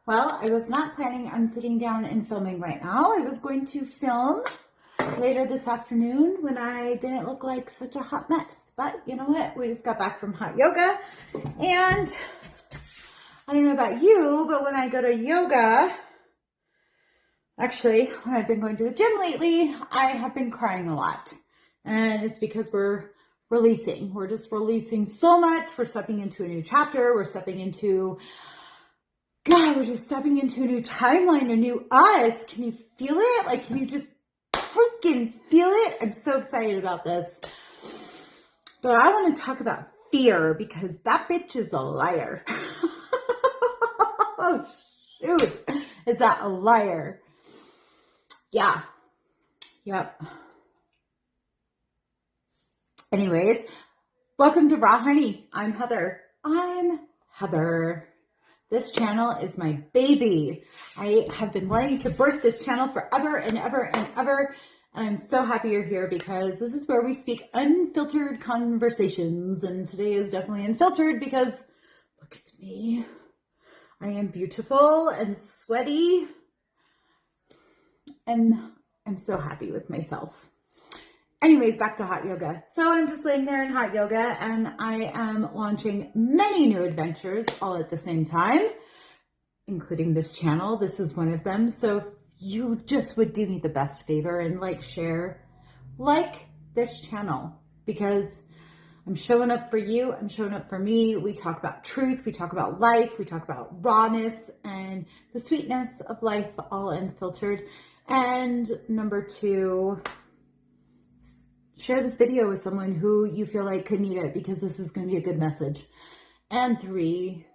Well, I was not planning on sitting down and filming right now. I was going to film later this afternoon when I didn't look like such a hot mess. But you know what? We just got back from hot yoga. And I don't know about you, but when I go to yoga, actually, when I've been going to the gym lately, I have been crying a lot. And it's because we're releasing. We're just releasing so much. We're stepping into a new chapter. We're stepping into we're just stepping into a new timeline, a new us. Can you feel it? Like, can you just freaking feel it? I'm so excited about this. But I want to talk about fear because that bitch is a liar. Oh, shoot. Is that a liar? Yeah. Yep. Anyways, welcome to Raw Honey. I'm Heather. This channel is my baby. I have been wanting to birth this channel forever and ever and ever. And I'm so happy you're here because this is where we speak unfiltered conversations. And today is definitely unfiltered because look at me. I am beautiful and sweaty. And I'm so happy with myself. Anyways, back to hot yoga. So I'm just laying there in hot yoga and I am launching many new adventures all at the same time, including this channel. This is one of them. So if you just would do me the best favor and share this channel because I'm showing up for you. I'm showing up for me. We talk about truth. We talk about life. We talk about rawness and the sweetness of life, all unfiltered. And number 2, share this video with someone who you feel like could need it because this is going to be a good message. And 3,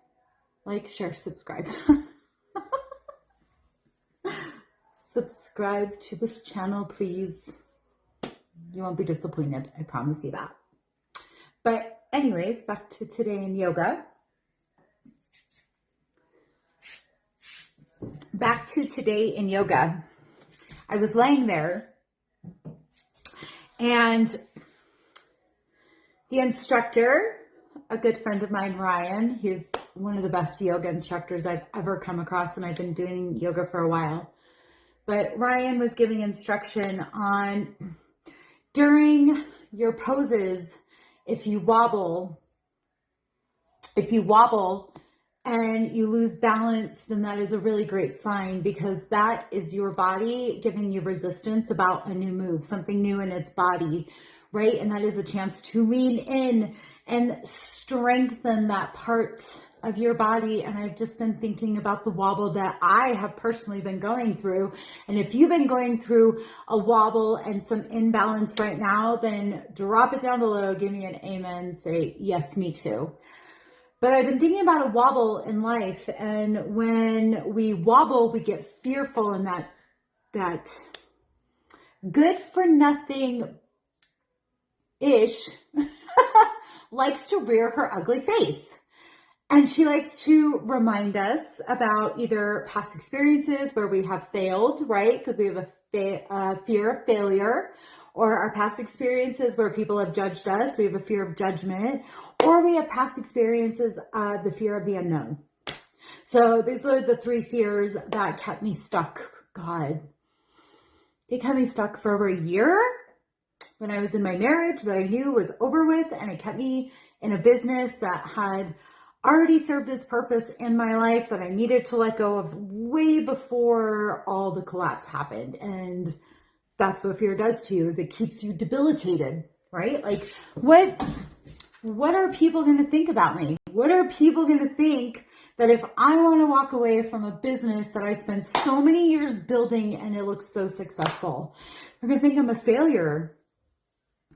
share, subscribe. Subscribe to this channel, please. You won't be disappointed. I promise you that. But anyways, back to today in yoga. I was laying there and the instructor, a good friend of mine, Ryan, he's one of the best yoga instructors I've ever come across, and I've been doing yoga for a while. But Ryan was giving instruction on during your poses, if you wobble and you lose balance, then that is a really great sign because that is your body giving you resistance about a new move, something new in its body, right? And that is a chance to lean in and strengthen that part of your body. And I've just been thinking about the wobble that I have personally been going through. And if you've been going through a wobble and some imbalance right now, then drop it down below, give me an amen, say, yes, me too. But I've been thinking about a wobble in life, and when we wobble, we get fearful, and that good for nothing ish likes to rear her ugly face. And she likes to remind us about either past experiences where we have failed, right? Because we have a fear of failure, or our past experiences where people have judged us. We have a fear of judgment, or we have past experiences of the fear of the unknown. So these are the 3 fears that kept me stuck. God, they kept me stuck for over a year when I was in my marriage that I knew was over with, and it kept me in a business that had already served its purpose in my life that I needed to let go of way before all the collapse happened. And that's what fear does to you, is it keeps you debilitated, right? What are people going to think about me? What are people going to think that if I want to walk away from a business that I spent so many years building and it looks so successful? They're going to think I'm a failure,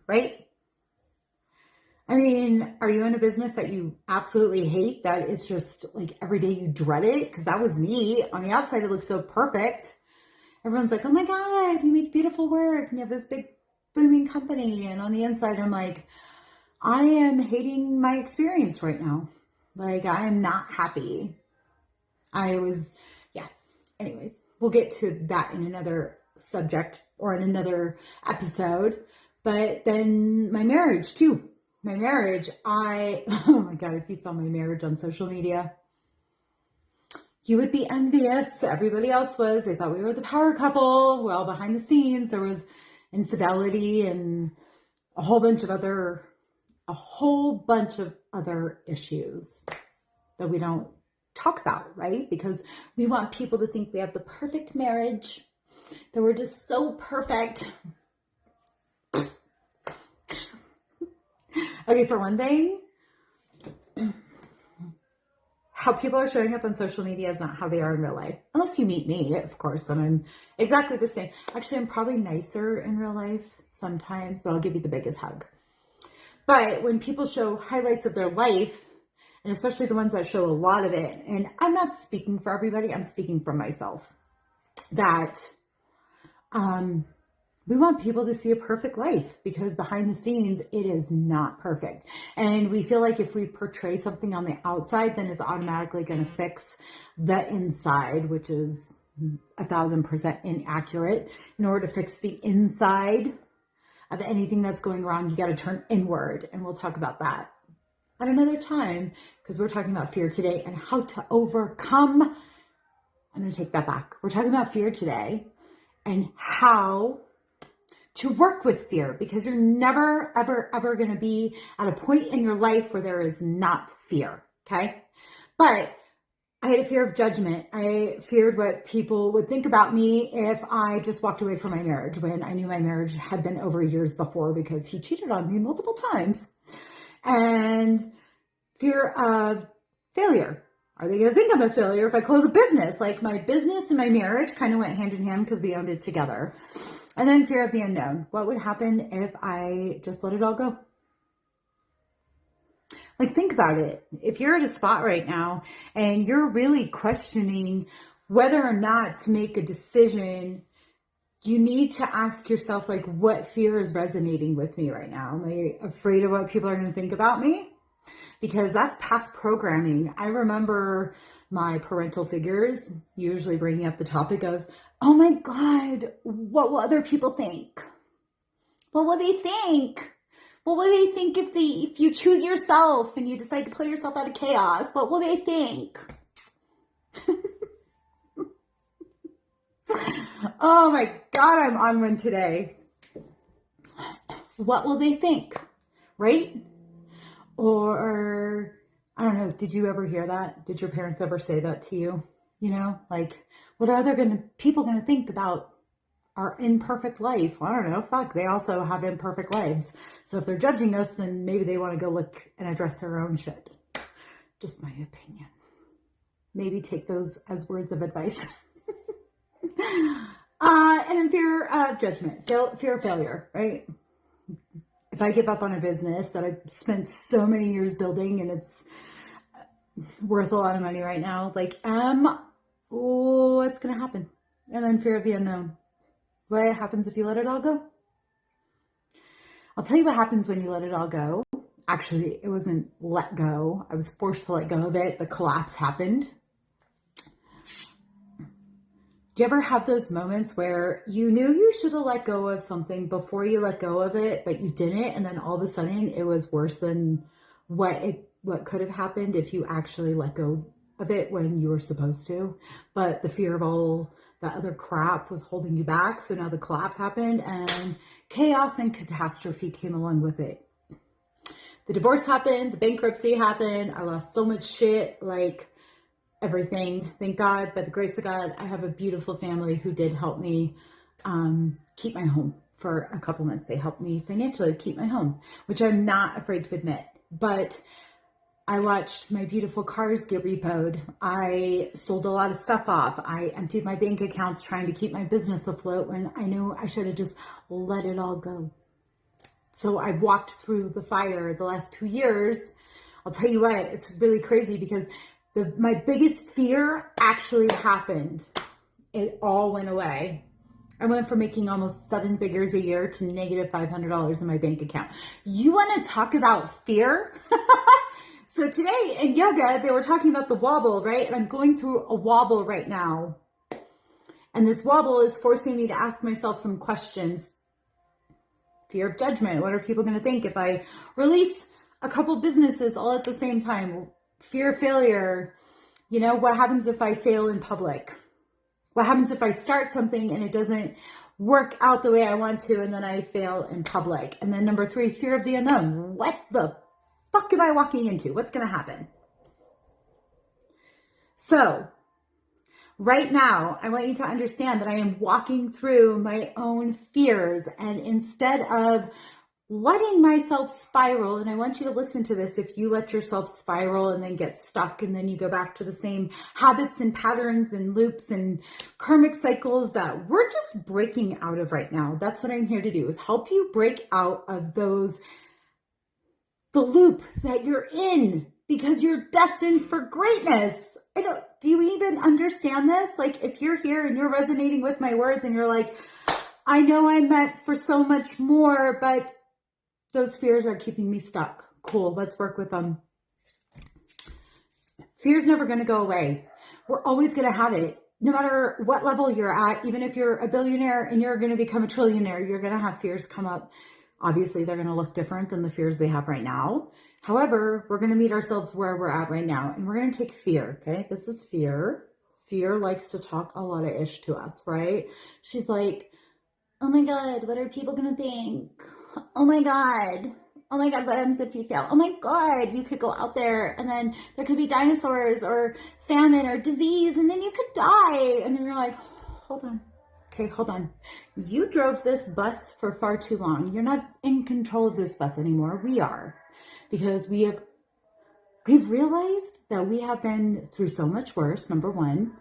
right? I mean, are you in a business that you absolutely hate, that it's just every day you dread it? Because that was me. On the outside, it looks so perfect. Everyone's like, oh my God, you make beautiful work and you have this big booming company. And on the inside, I'm like, I am hating my experience right now. I am not happy. Anyways, we'll get to that in another subject or in another episode. But then my marriage too. Oh my God, if you saw my marriage on social media, you would be envious. Everybody else was. They thought we were the power couple. Well, behind the scenes, there was infidelity and a whole bunch of other issues that we don't talk about, right? Because we want people to think we have the perfect marriage, that we're just so perfect. Okay, for one thing, how people are showing up on social media is not how they are in real life. Unless you meet me, of course, then I'm exactly the same. Actually, I'm probably nicer in real life sometimes, but I'll give you the biggest hug. But when people show highlights of their life, and especially the ones that show a lot of it, and I'm not speaking for everybody, I'm speaking for myself, that we want people to see a perfect life, because behind the scenes, it is not perfect. And we feel like if we portray something on the outside, then it's automatically going to fix the inside, which is 1,000% inaccurate. In order to fix the inside of anything that's going wrong, you got to turn inward. And we'll talk about that at another time, because we're talking about fear today and how to overcome. I'm going to take that back. We're talking about fear today and how to work with fear, because you're never, ever, ever going to be at a point in your life where there is not fear. Okay. But I had a fear of judgment. I feared what people would think about me if I just walked away from my marriage, when I knew my marriage had been over years before, because he cheated on me multiple times. And fear of failure. Are they going to think I'm a failure if I close a business? Like, my business and my marriage kind of went hand in hand because we owned it together. And then fear of the unknown. What would happen if I just let it all go? Like, think about it. If you're at a spot right now and you're really questioning whether or not to make a decision, you need to ask yourself, like, what fear is resonating with me right now? Am I afraid of what people are going to think about me? Because that's past programming. I remember my parental figures usually bringing up the topic of, oh my God, what will other people think? What will they think? What will they think if you choose yourself and you decide to play yourself out of chaos? What will they think? Oh my God, I'm on one today. What will they think? Right? Or, I don't know, did you ever hear that? Did your parents ever say that to you? You know, like, what are people going to think about our imperfect life? Well, I don't know. Fuck, they also have imperfect lives. So if they're judging us, then maybe they want to go look and address their own shit. Just my opinion. Maybe take those as words of advice. And then fear of judgment, fear of failure, right? If I give up on a business that I've spent so many years building and it's worth a lot of money right now, like, what's going to happen? And then fear of the unknown. What happens if you let it all go? I'll tell you what happens when you let it all go. Actually, it wasn't let go. I was forced to let go of it. The collapse happened. Do you ever have those moments where you knew you should have let go of something before you let go of it, but you didn't, and then all of a sudden it was worse than what could have happened if you actually let go of it when you were supposed to? But the fear of all that other crap was holding you back. So now the collapse happened and chaos and catastrophe came along with it. The divorce happened, the bankruptcy happened. I lost so much shit, like everything. Thank God, by the grace of God, I have a beautiful family who did help me keep my home for a couple months. They helped me financially keep my home, which I'm not afraid to admit. But I watched my beautiful cars get repoed. I sold a lot of stuff off. I emptied my bank accounts trying to keep my business afloat when I knew I should have just let it all go. So I've walked through the fire the last 2 years. I'll tell you what, it's really crazy because my biggest fear actually happened. It all went away. I went from making almost 7 figures a year to negative $500 in my bank account. You want to talk about fear? So today in yoga, they were talking about the wobble, right? And I'm going through a wobble right now. And this wobble is forcing me to ask myself some questions. Fear of judgment. What are people going to think if I release a couple businesses all at the same time? Fear of failure. You know, what happens if I fail in public? What happens if I start something and it doesn't work out the way I want to, and then I fail in public? And then number 3, fear of the unknown. What the fuck am I walking into? What's going to happen? So right now, I want you to understand that I am walking through my own fears, and instead of letting myself spiral, and I want you to listen to this, if you let yourself spiral and then get stuck and then you go back to the same habits and patterns and loops and karmic cycles that we're just breaking out of right now. That's what I'm here to do, is help you break out of the loop that you're in, because you're destined for greatness. Do you even understand this? Like, if you're here and you're resonating with my words and you're like, I know I'm meant for so much more, but those fears are keeping me stuck. Cool, let's work with them. Fear's never going to go away. We're always going to have it. No matter what level you're at, even if you're a billionaire and you're going to become a trillionaire, you're going to have fears come up. Obviously, they're going to look different than the fears we have right now. However, we're going to meet ourselves where we're at right now, and we're going to take fear, okay? This is fear. Fear likes to talk a lot of ish to us, right? She's like, oh my God, what are people going to think? Oh my God, what happens if you fail? Oh my God, you could go out there and then there could be dinosaurs or famine or disease, and then you could die. And then you're like, hold on. Okay, hold on. You drove this bus for far too long. You're not in control of this bus anymore. We are, because we've realized that we have been through so much worse, number 1.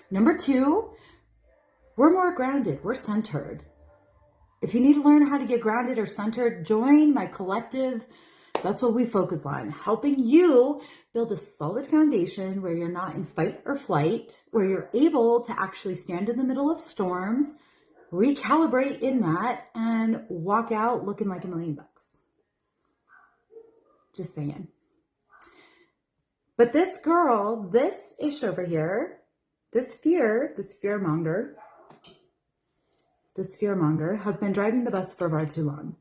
Number 2, we're more grounded. We're centered. If you need to learn how to get grounded or centered, join my collective. That's what we focus on, helping you build a solid foundation where you're not in fight or flight, where you're able to actually stand in the middle of storms, recalibrate in that, and walk out looking like $1 million. Just saying. But this girl, this ish over here, this fearmonger has been driving the bus for far too long.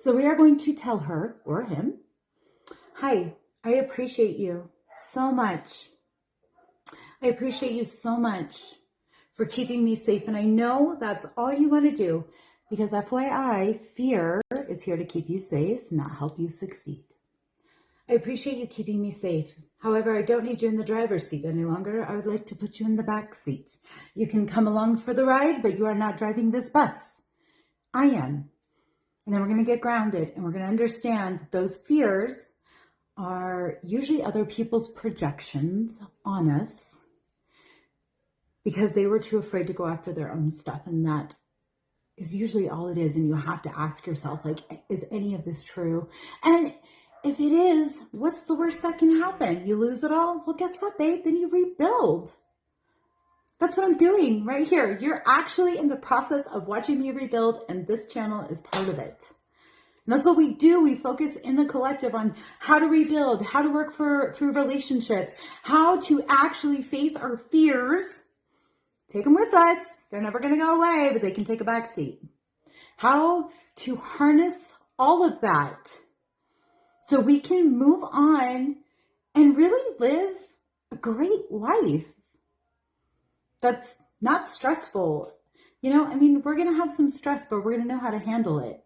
So we are going to tell her, or him, hi, I appreciate you so much. I appreciate you so much for keeping me safe. And I know that's all you want to do, because FYI, fear is here to keep you safe, not help you succeed. I appreciate you keeping me safe. However, I don't need you in the driver's seat any longer. I would like to put you in the back seat. You can come along for the ride, but you are not driving this bus. I am. And then we're going to get grounded, and we're going to understand that those fears are usually other people's projections on us because they were too afraid to go after their own stuff. And that is usually all it is. And you have to ask yourself, like, is any of this true? And if it is, what's the worst that can happen? You lose it all? Well, guess what, babe? Then you rebuild. That's what I'm doing right here. You're actually in the process of watching me rebuild, and this channel is part of it. And that's what we do. We focus in the collective on how to rebuild, how to work through relationships, how to actually face our fears. Take them with us. They're never going to go away, but they can take a back seat. How to harness all of that so we can move on and really live a great life that's not stressful. You know, I mean, we're going to have some stress, but we're going to know how to handle it.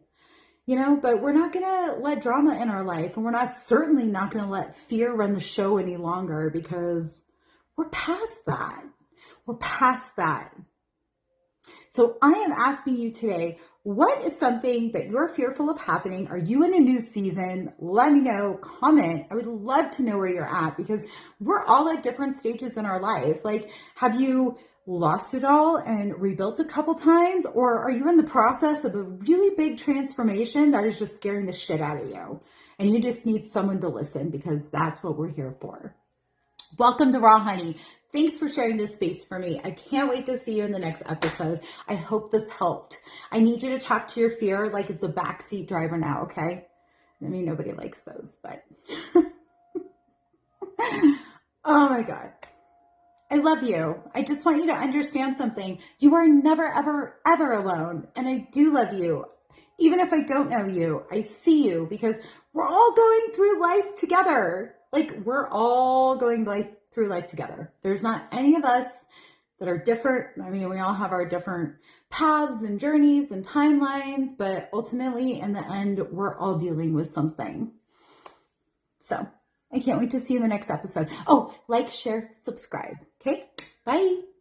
You know, but we're not going to let drama in our life, and we're certainly not going to let fear run the show any longer, because we're past that. We're past that. So I am asking you today, what is something that you're fearful of happening? Are you in a new season? Let me know, comment. I would love to know where you're at, because we're all at different stages in our life. Like, have you lost it all and rebuilt a couple times? Or are you in the process of a really big transformation that is just scaring the shit out of you? And you just need someone to listen, because that's what we're here for. Welcome to Raw Honey. Thanks for sharing this space for me. I can't wait to see you in the next episode. I hope this helped. I need you to talk to your fear like it's a backseat driver now, okay? I mean, nobody likes those, but oh my God. I love you. I just want you to understand something. You are never, ever, ever alone. And I do love you. Even if I don't know you, I see you, because we're all going through life together. Like, we're all going through life together. There's not any of us that are different. I mean, we all have our different paths and journeys and timelines, but ultimately in the end, we're all dealing with something. So I can't wait to see you in the next episode. Oh, like, share, subscribe. Okay, bye.